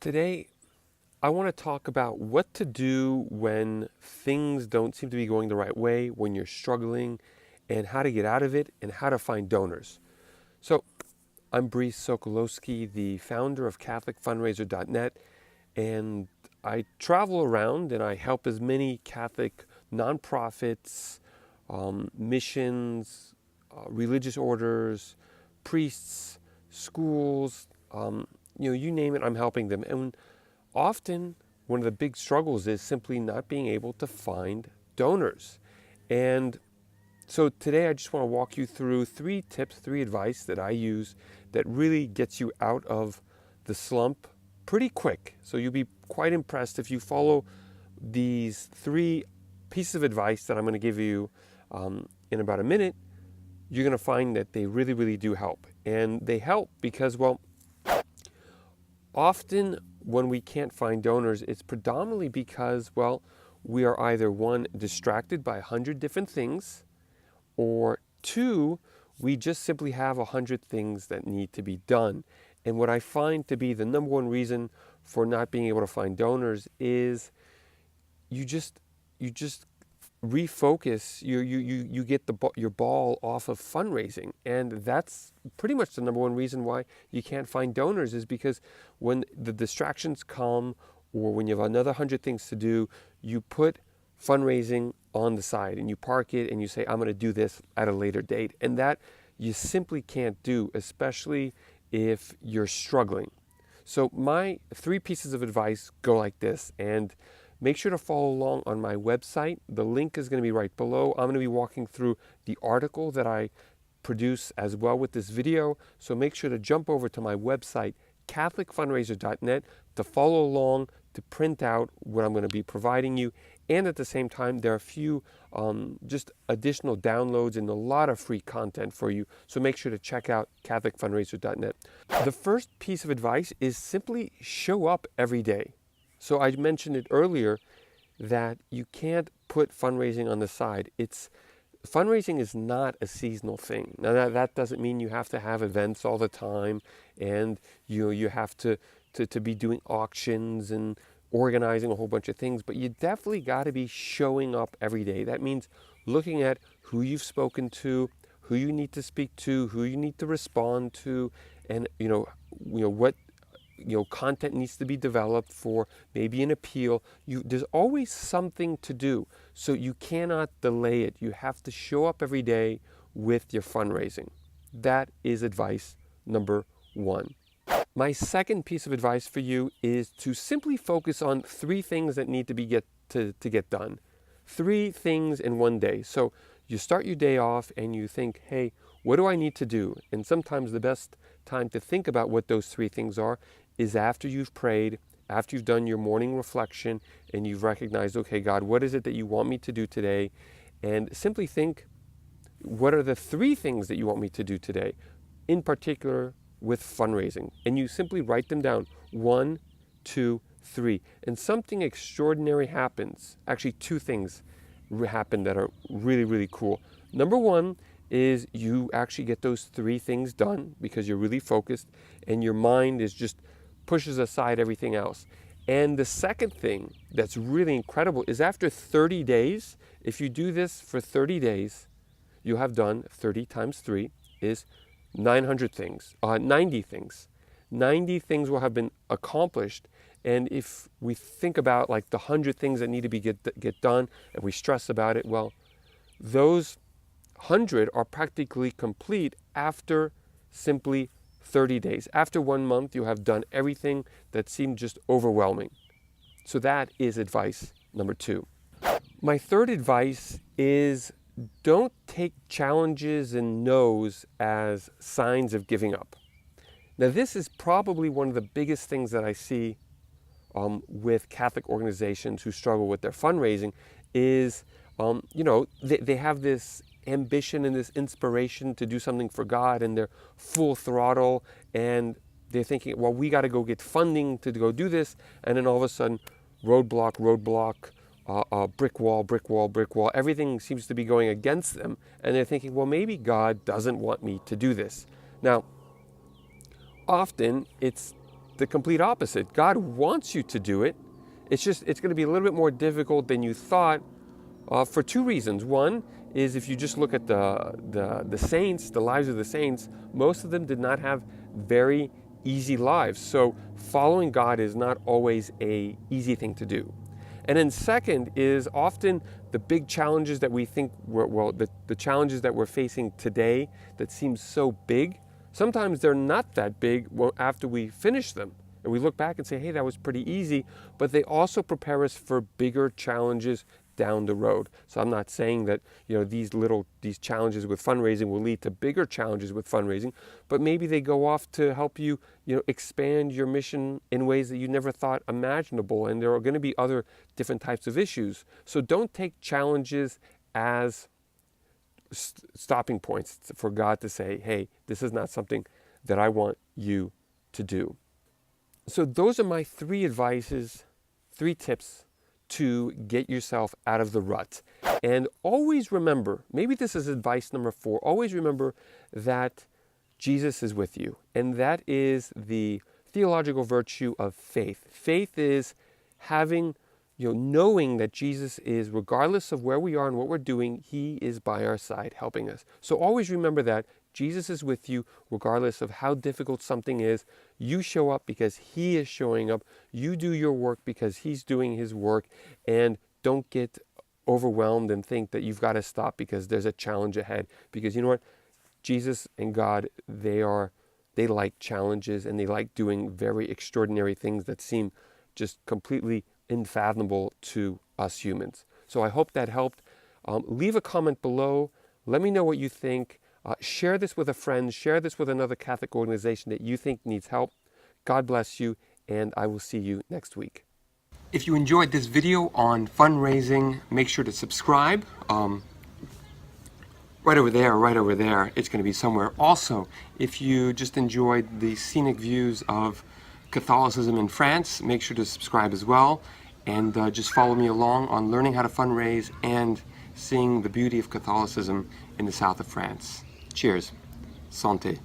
Today, I want to talk about what to do when things don't seem to be going the right way, when you're struggling, and how to get out of it, and how to find donors. So, I'm Brice Sokolowski, the founder of CatholicFundraiser.net, and I travel around and I help as many Catholic nonprofits, missions, religious orders, priests, schools, you name it, I'm helping them. And often, one of the big struggles is simply not being able to find donors. And so today I just want to walk you through 3 tips, 3 advice that I use that really gets you out of the slump pretty quick. So you'll be quite impressed if you follow these 3 pieces of advice that I'm going to give you in about a minute. You're going to find that they really, really do help. And they help because, often when we can't find donors, it's predominantly because, we are either 1, distracted by 100 different things, or 2, we just simply have 100 things that need to be done. And what I find to be the number 1 reason for not being able to find donors is you just refocus, you get your ball off of fundraising. And that's pretty much the number 1 reason why you can't find donors, is because when the distractions come, or when you have another 100 things to do, you put fundraising on the side and you park it and you say, I'm going to do this at a later date. And that you simply can't do, especially if you're struggling. So my 3 pieces of advice go like this, and make sure to follow along on my website. The link is going to be right below. I'm going to be walking through the article that I produce as well with this video. So make sure to jump over to my website, CatholicFundraiser.net, to follow along, to print out what I'm going to be providing you. And at the same time, there are a few just additional downloads and a lot of free content for you. So make sure to check out CatholicFundraiser.net. The first piece of advice is simply show up every day. So I mentioned it earlier that you can't put fundraising on the side. Fundraising is not a seasonal thing. Now that doesn't mean you have to have events all the time, and you have to be doing auctions and organizing a whole bunch of things, but you definitely got to be showing up every day. That means looking at who you've spoken to, who you need to speak to, who you need to respond to, and what content needs to be developed for maybe an appeal. There's always something to do, so you cannot delay it. You have to show up every day with your fundraising. That is advice number 1. My second piece of advice for you is to simply focus on 3 things that need to get done. 3 things in one day. So you start your day off and you think, hey, what do I need to do? And sometimes the best time to think about what those 3 things are is after you've prayed, after you've done your morning reflection, and you've recognized, okay, God, what is it that you want me to do today? And simply think, what are the 3 things that you want me to do today? In particular, with fundraising. And you simply write them down. 1, 2, 3. And something extraordinary happens. Actually, 2 things happen that are really, really cool. Number 1 is you actually get those 3 things done because you're really focused and your mind is just pushes aside everything else. And the second thing that's really incredible is after 30 days, if you do this for 30 days, you'll have done 30 times 3 is 900 things, 90 things. 90 things will have been accomplished. And if we think about like the 100 things that need to be get done and we stress about it, those 100 are practically complete after simply 30 days. After 1 month, you have done everything that seemed just overwhelming. So that is advice number 2. My third advice is don't take challenges and no's as signs of giving up. Now, this is probably one of the biggest things that I see with Catholic organizations who struggle with their fundraising is, they have this ambition and this inspiration to do something for God, and they're full throttle, and they're thinking, we got to go get funding to go do this, and then all of a sudden, roadblock, brick wall, everything seems to be going against them, and they're thinking, maybe God doesn't want me to do this. Now, often it's the complete opposite. God wants you to do it. It's going to be a little bit more difficult than you thought for two reasons. One is if you just look at the saints, the lives of the saints, most of them did not have very easy lives. So following God is not always an easy thing to do. And then second is often the big challenges that we think, the challenges that we're facing today that seem so big, sometimes they're not that big after we finish them. And we look back and say, hey, that was pretty easy, but they also prepare us for bigger challenges down the road. So I'm not saying that these challenges with fundraising will lead to bigger challenges with fundraising, but maybe they go off to help you expand your mission in ways that you never thought imaginable. And there are going to be other different types of issues. So don't take challenges as stopping points for God to say, hey, this is not something that I want you to do. So those are my 3 advices, 3 tips to get yourself out of the rut. And always remember, maybe this is advice number 4, always remember that Jesus is with you. And that is the theological virtue of faith. Faith is having, knowing that Jesus is, regardless of where we are and what we're doing, he is by our side helping us. So always remember that Jesus is with you regardless of how difficult something is. You show up because he is showing up. You do your work because he's doing his work. And don't get overwhelmed and think that you've got to stop because there's a challenge ahead. Because you know what? Jesus and God, they like challenges and they like doing very extraordinary things that seem just completely unfathomable to us humans. So I hope that helped. Leave a comment below. Let me know what you think. Share this with a friend. Share this with another Catholic organization that you think needs help. God bless you, and I will see you next week. If you enjoyed this video on fundraising, make sure to subscribe. Right over there. It's going to be somewhere. Also, if you just enjoyed the scenic views of Catholicism in France, make sure to subscribe as well. And just follow me along on learning how to fundraise and seeing the beauty of Catholicism in the south of France. Cheers. Santé.